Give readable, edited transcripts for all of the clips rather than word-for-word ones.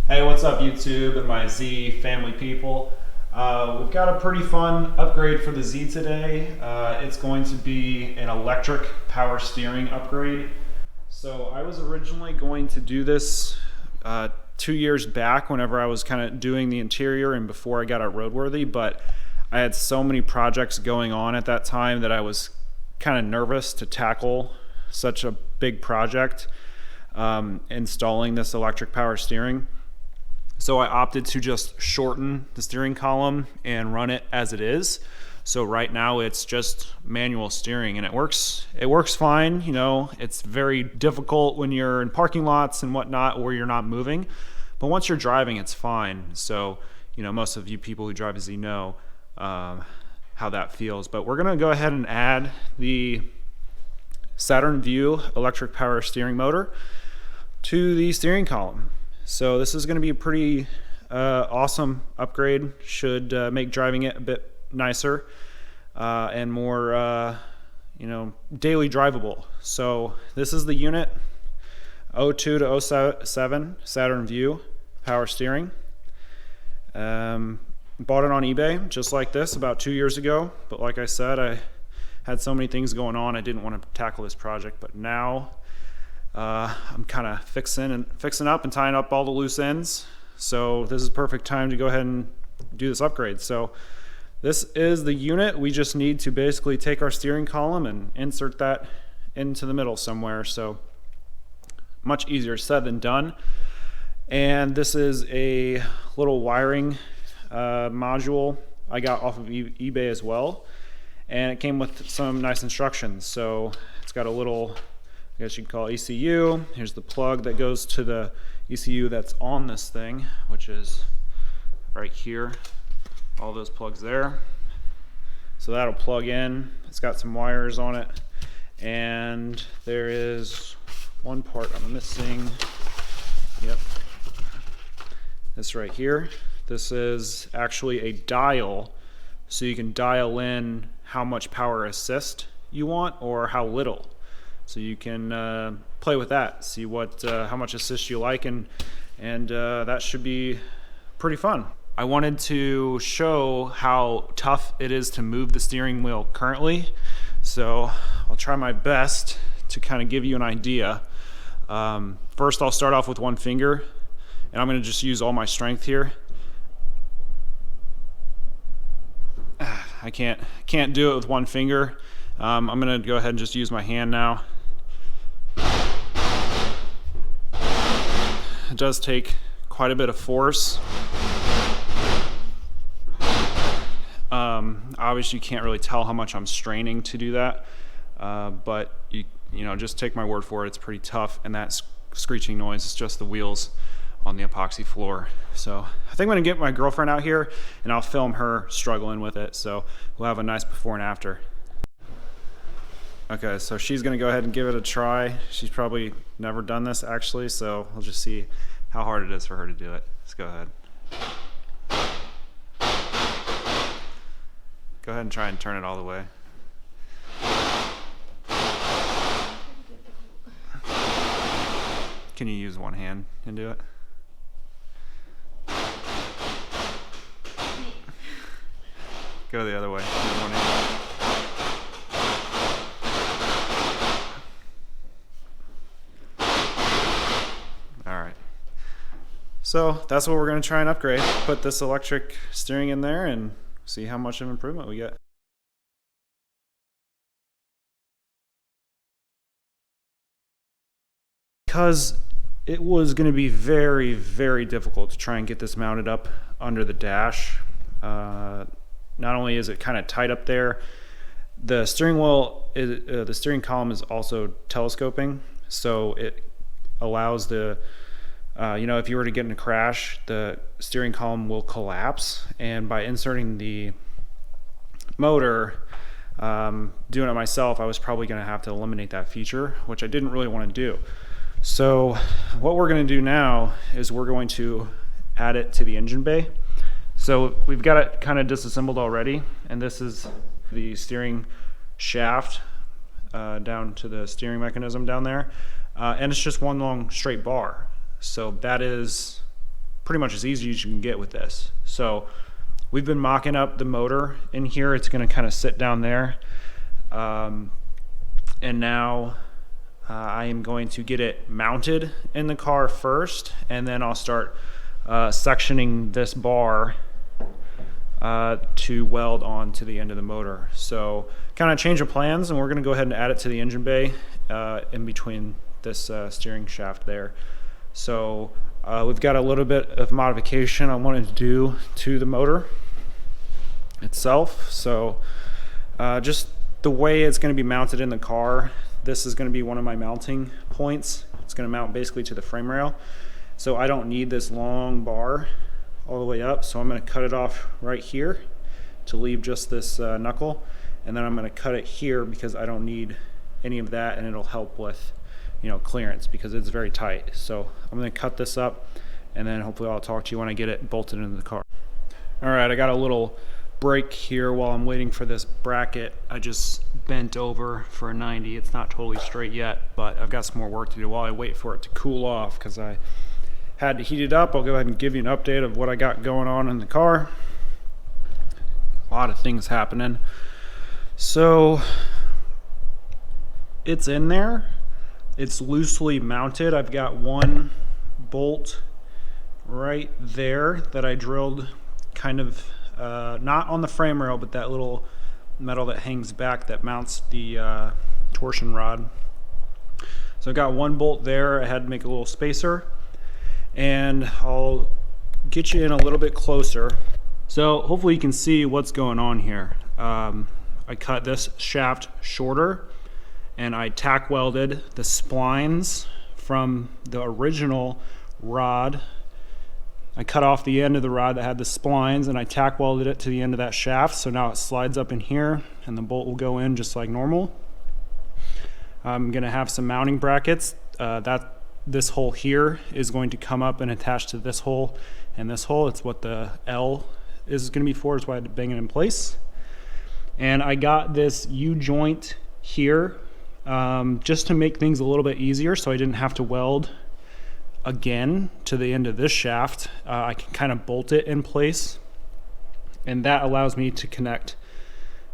Hey, what's up YouTube and my Z family people? We've got a pretty fun upgrade for the Z today. It's going to be an electric power steering upgrade. So I was originally going to do this 2 years back whenever I was kind of doing the interior and before I got it roadworthy, but I had so many projects going on at that time that I was kind of nervous to tackle such a big project, installing this electric power steering. So I opted to just shorten the steering column and run it as it is. So right now it's just manual steering and it works fine. You know, it's very difficult when you're in parking lots and whatnot where you're not moving, but once you're driving it's fine. So, you know, most of you people who drive a Z know how that feels. But we're gonna go ahead and add the Saturn Vue Electric Power steering motor to the steering column. So this is going to be a pretty awesome upgrade. Should make driving it a bit nicer and more, you know, daily drivable. So this is the unit 02 to 07 Saturn Vue power steering. Bought it on eBay just like this about 2 years ago. But like I said, I had so many things going on, I didn't want to tackle this project. But now I'm kind of fixing up and tying up all the loose ends. So this is perfect time to go ahead and do this upgrade. So this is the unit. We just need to basically take our steering column and insert that into the middle somewhere. So much easier said than done. And this is a little wiring module I got off of eBay as well. And it came with some nice instructions. So it's got a little, I guess you could call it ECU. Here's the plug that goes to the ECU that's on this thing, which is right here. All those plugs there. So that'll plug in. It's got some wires on it. And there is one part I'm missing. Yep. This right here. This is actually a dial. So you can dial in how much power assist you want or how little. So you can play with that, see what how much assist you like, and that should be pretty fun. I wanted to show how tough it is to move the steering wheel currently, so I'll try my best to kind of give you an idea. First, I'll start off with one finger, and I'm going to just use all my strength here. I can't do it with one finger. I'm going to go ahead and just use my hand now. It does take quite a bit of force. Obviously you can't really tell how much I'm straining to do that, but you know, just take my word for it, it's pretty tough, and that screeching noise is just the wheels on the epoxy floor. So I think I'm gonna get my girlfriend out here and I'll film her struggling with it, so we'll have a nice before and after. Okay, so she's gonna go ahead and give it a try. She's probably never done this actually, so we'll just see how hard it is for her to do it. Let's go ahead. Go ahead and try and turn it all the way. Can you use one hand and do it? Go the other way. Use one hand. So that's what we're going to try and upgrade. Put this electric steering in there and see how much of improvement we get. Because it was going to be very, very difficult to try and get this mounted up under the dash. Not only is it kind of tight up there, the steering wheel, the steering column is also telescoping, so it allows the you know, if you were to get in a crash, the steering column will collapse, and by inserting the motor, doing it myself, I was probably going to have to eliminate that feature, which I didn't really want to do. So what we're going to do now is we're going to add it to the engine bay. So we've got it kind of disassembled already, and this is the steering shaft down to the steering mechanism down there, and it's just one long straight bar. So that is pretty much as easy as you can get with this. So we've been mocking up the motor in here. It's going to kind of sit down there. And now I am going to get it mounted in the car first, and then I'll start sectioning this bar to weld on to the end of the motor. So kind of change of plans, and we're going to go ahead and add it to the engine bay in between this steering shaft there. So we've got a little bit of modification I wanted to do to the motor itself. So just the way it's going to be mounted in the car, this is going to be one of my mounting points. It's going to mount basically to the frame rail. So I don't need this long bar all the way up, so I'm going to cut it off right here to leave just this knuckle, and then I'm going to cut it here because I don't need any of that, and it'll help with, you know, clearance because it's very tight. So I'm going to cut this up, and then hopefully I'll talk to you when I get it bolted into the car. All right, I got a little break here while I'm waiting for this bracket. I just bent over for a 90. It's not totally straight yet, but I've got some more work to do while I wait for it to cool off because I had to heat it up. I'll go ahead and give you an update of what I got going on in the car. A lot of things happening. So it's in there. It's loosely mounted. I've got one bolt right there that I drilled kind of not on the frame rail, but that little metal that hangs back that mounts the torsion rod. So I've got one bolt there. I had to make a little spacer, and I'll get you in a little bit closer. So hopefully you can see what's going on here. I cut this shaft shorter, and I tack welded the splines from the original rod. I cut off the end of the rod that had the splines, and I tack welded it to the end of that shaft, so now it slides up in here and the bolt will go in just like normal. I'm going to have some mounting brackets. This hole here is going to come up and attach to this hole and this hole. It's what the L is going to be for. It's why I had to bang it in place. And I got this U-joint here just to make things a little bit easier, so I didn't have to weld again to the end of this shaft. I can kind of bolt it in place, and that allows me to connect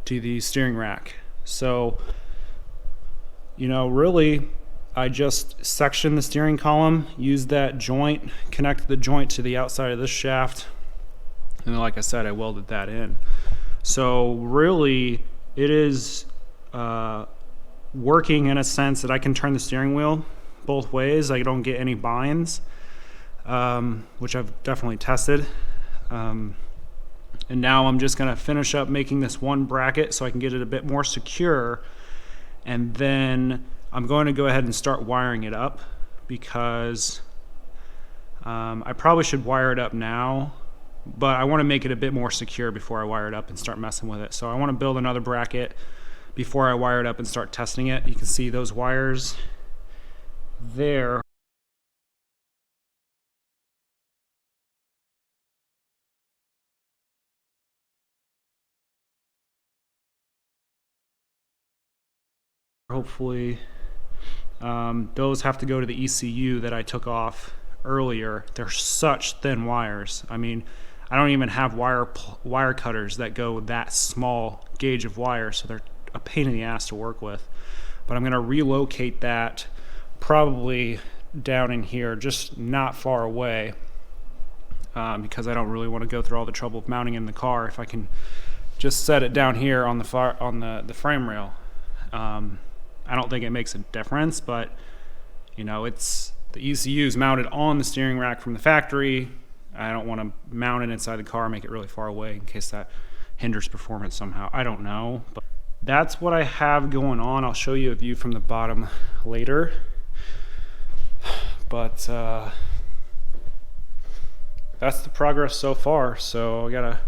to the steering rack. So, you know, really, I just section the steering column, use that joint, connect the joint to the outside of this shaft, and then, like I said, I welded that in. So really, it is working in a sense that I can turn the steering wheel both ways. I don't get any binds, which I've definitely tested. And now I'm just going to finish up making this one bracket so I can get it a bit more secure, and then I'm going to go ahead and start wiring it up because I probably should wire it up now, but I want to make it a bit more secure before I wire it up and start messing with it. So I want to build another bracket before I wire it up and start testing it. You can see those wires there. Hopefully those have to go to the ECU that I took off earlier. They're such thin wires. I mean, I don't even have wire cutters that go that small gauge of wire, so they're a pain in the ass to work with. But I'm going to relocate that probably down in here, just not far away, because I don't really want to go through all the trouble of mounting in the car. If I can just set it down here on the frame rail, I don't think it makes a difference, but you know, it's the ECU is mounted on the steering rack from the factory. I don't want to mount it inside the car, make it really far away in case that hinders performance somehow. I don't know, but that's what I have going on. I'll show you a view from the bottom later, but that's the progress so far. So I gotta,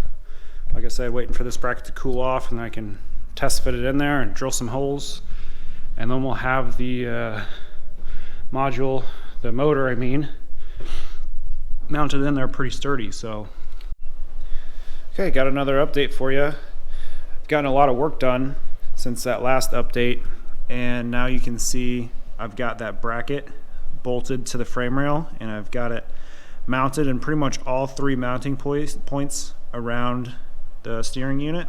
like I said, waiting for this bracket to cool off, and then I can test fit it in there and drill some holes, and then we'll have the module, the motor I mean, mounted in there pretty sturdy. So okay, got another update for you. Gotten a lot of work done since that last update, and now you can see I've got that bracket bolted to the frame rail, and I've got it mounted in pretty much all 3 mounting points around the steering unit.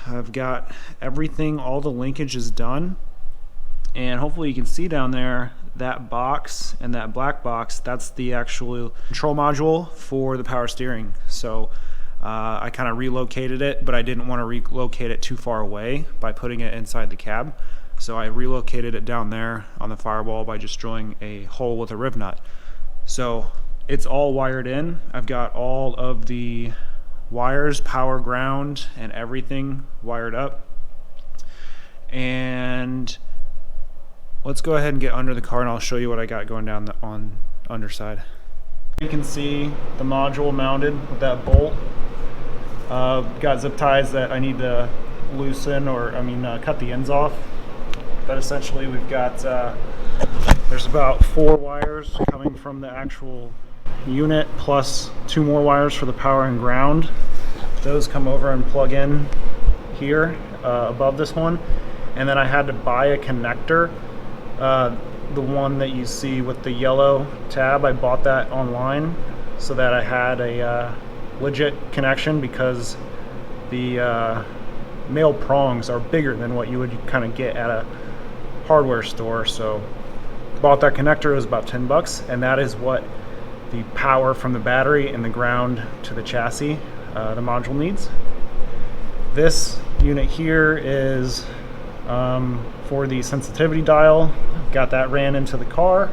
I've got everything, all the linkage is done, and hopefully you can see down there that box and that black box, that's the actual control module for the power steering. So I kind of relocated it, but I didn't want to relocate it too far away by putting it inside the cab. So I relocated it down there on the firewall by just drilling a hole with a riv nut. So it's all wired in. I've got all of the wires, power, ground, and everything wired up. And let's go ahead and get under the car and I'll show you what I got going down on underside. You can see the module mounted with that bolt. Got zip ties that I need to loosen, or cut the ends off. But essentially we've got, there's about 4 wires coming from the actual unit, plus 2 more wires for the power and ground. Those come over and plug in here above this one. And then I had to buy a connector, the one that you see with the yellow tab. I bought that online so that I had a legit connection, because the male prongs are bigger than what you would kind of get at a hardware store. So bought that connector. It was about 10 bucks, and that is what the power from the battery and the ground to the chassis, the module needs. This unit here is for the sensitivity dial. Got that ran into the car,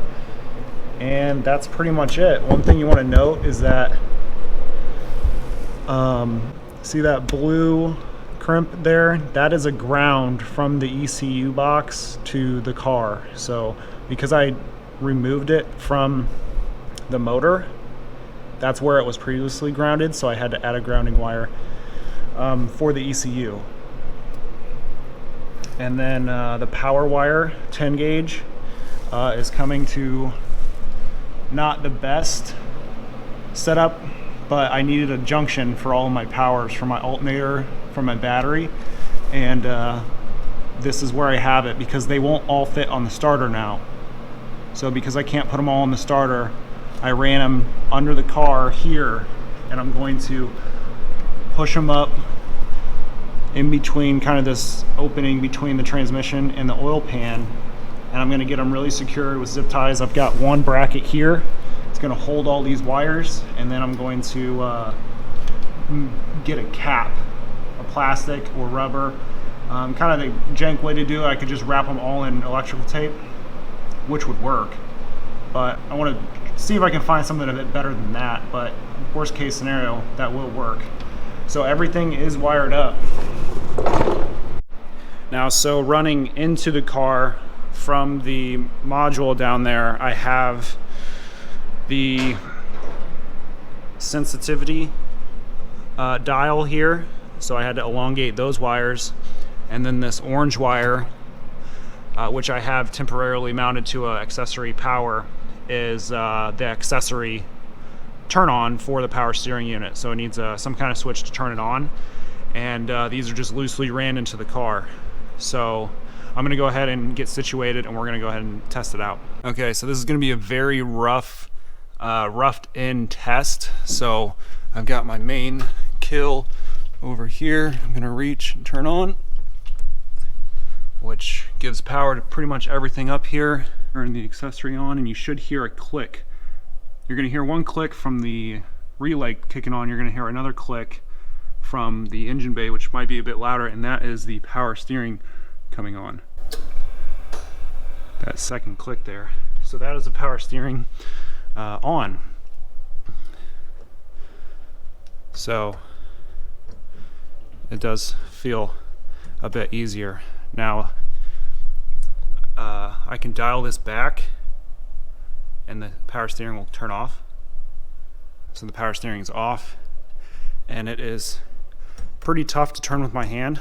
and that's pretty much it. One thing you want to note is that see that blue crimp there? That is a ground from the ECU box to the car. So because I removed it from the motor, that's where it was previously grounded, so I had to add a grounding wire for the ECU. And then the power wire, 10 gauge, is coming to not the best setup, but I needed a junction for all of my powers, for my alternator, for my battery, and this is where I have it, because they won't all fit on the starter now. So because I can't put them all on the starter, I ran them under the car here, and I'm going to push them up in between, kind of this opening between the transmission and the oil pan, and I'm going to get them really secured with zip ties. I've got one bracket here. It's going to hold all these wires, and then I'm going to get a cap, a plastic or rubber. Kind of the jank way to do it, I could just wrap them all in electrical tape, which would work, but I want to see if I can find something a bit better than that. But worst case scenario, that will work. So everything is wired up. Now, so running into the car from the module down there, I have the sensitivity dial here. So I had to elongate those wires. And then this orange wire, which I have temporarily mounted to an accessory power, is the accessory turn on for the power steering unit. So it needs some kind of switch to turn it on. And these are just loosely ran into the car. So I'm going to go ahead and get situated, and we're going to go ahead and test it out. Okay, so this is going to be a very roughed in test. So I've got my main kill over here. I'm going to reach and turn on, which gives power to pretty much everything up here. Turn the accessory on, and you should hear a click. You're going to hear one click from the relay kicking on. You're going to hear another click from the engine bay, which might be a bit louder, and that is the power steering coming on. That second click there. So that is the power steering on. So it does feel a bit easier. Now I can dial this back and the power steering will turn off. So the power steering is off, and it is pretty tough to turn with my hand.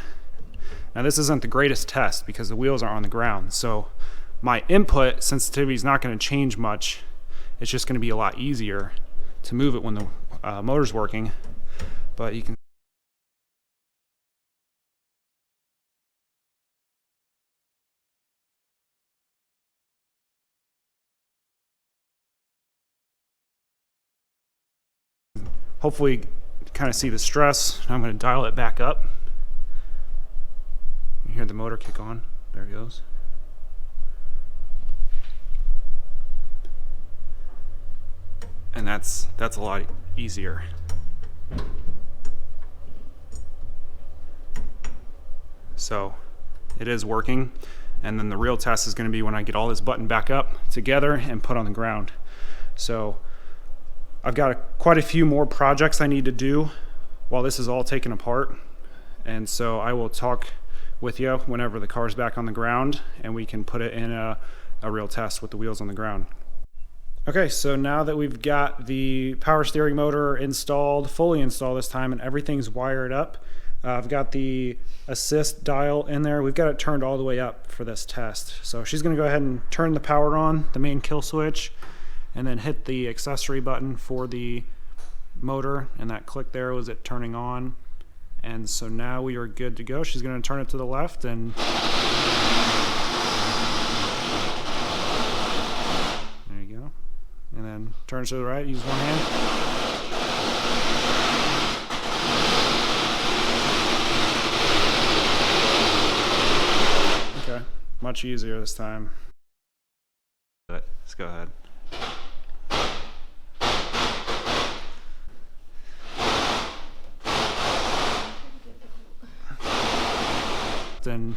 Now this isn't the greatest test because the wheels are on the ground, so my input sensitivity is not going to change much. It's just going to be a lot easier to move it when the motor's working. But you can hopefully kind of see the stress. I'm going to dial it back up. You hear the motor kick on. There it goes. And that's a lot easier. So it is working. And then the real test is going to be when I get all this button back up together and put on the ground. So I've got quite a few more projects I need to do while this is all taken apart. And so I will talk with you whenever the car's back on the ground and we can put it in a real test with the wheels on the ground. Okay, so now that we've got the power steering motor installed, fully installed this time, and everything's wired up, I've got the assist dial in there. We've got it turned all the way up for this test. So she's going to go ahead and turn the power on, the main kill switch, and then hit the accessory button for the motor, and that click there was it turning on. And so now we are good to go. She's going to turn it to the left, and there you go. And then turn it to the right, use one hand. Much easier this time. Let's go ahead. Then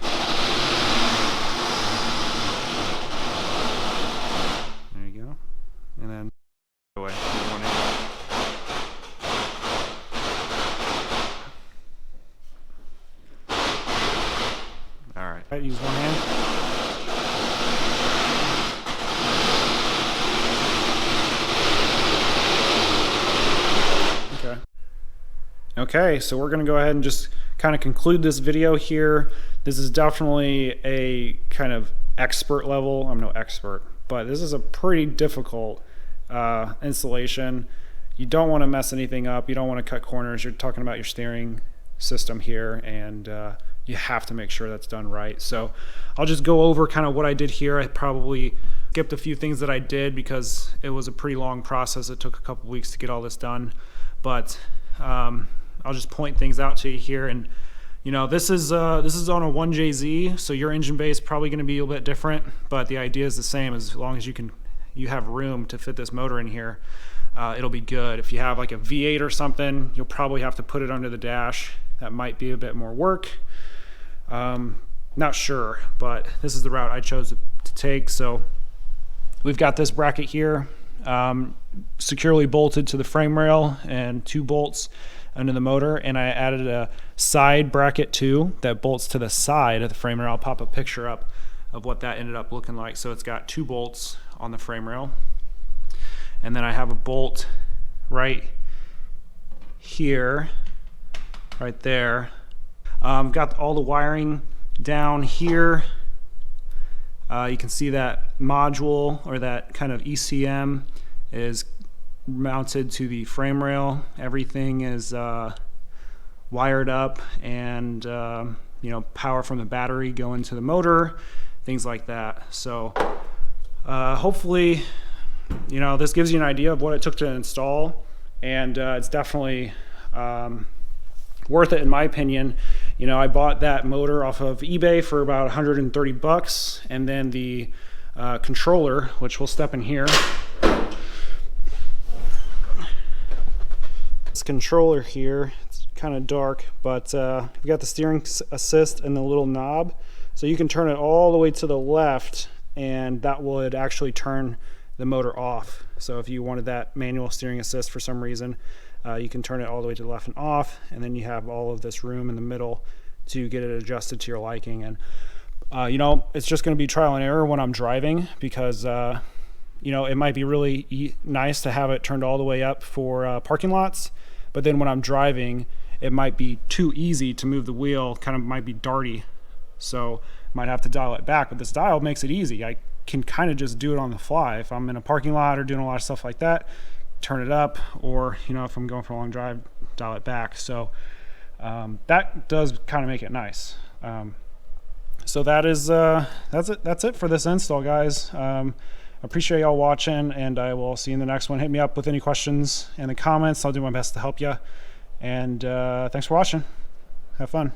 there you go. And then away. All right. Use one hand. Okay, so we're going to go ahead and just kind of conclude this video here. This is definitely a kind of expert level. I'm no expert, but this is a pretty difficult installation. You don't want to mess anything up. You don't want to cut corners. You're talking about your steering system here, and you have to make sure that's done right. So I'll just go over kind of what I did here. I probably skipped a few things that I did because it was a pretty long process. It took a couple weeks to get all this done, but I'll just point things out to you here. And you know, this is on a 1JZ, so your engine bay is probably going to be a little bit different, but the idea is the same. As long as you have room to fit this motor in here, it'll be good. If you have like a V8 or something, you'll probably have to put it under the dash. That might be a bit more work. Not sure, but this is the route I chose to take. So we've got this bracket here, securely bolted to the frame rail, and 2 bolts under the motor, and I added a side bracket too that bolts to the side of the frame rail. I'll pop a picture up of what that ended up looking like. So it's got 2 bolts on the frame rail, and then I have a bolt right here, right there. Got all the wiring down here. You can see that module, or that kind of ECM, is mounted to the frame rail. Everything is wired up, and you know, power from the battery going to the motor, things like that. So hopefully, you know, this gives you an idea of what it took to install, and it's definitely worth it in my opinion. You know, I bought that motor off of eBay for about 130 bucks, and then the controller, which we'll step in here. This controller here, it's kind of dark, but we've got the steering assist and the little knob, so you can turn it all the way to the left, and that would actually turn the motor off. So if you wanted that manual steering assist for some reason, you can turn it all the way to the left and off, and then you have all of this room in the middle to get it adjusted to your liking. And you know, it's just going to be trial and error when I'm driving, because you know, it might be really nice to have it turned all the way up for parking lots, but then when I'm driving, it might be too easy to move the wheel, kind of might be darty, so might have to dial it back. But this dial makes it easy. I can kind of just do it on the fly. If I'm in a parking lot or doing a lot of stuff like that, turn it up, or you know, if I'm going for a long drive, dial it back. So that does kind of make it nice. So that is that's it for this install, guys. Appreciate y'all watching, and I will see you in the next one. Hit me up with any questions in the comments. I'll do my best to help you. And thanks for watching. Have fun.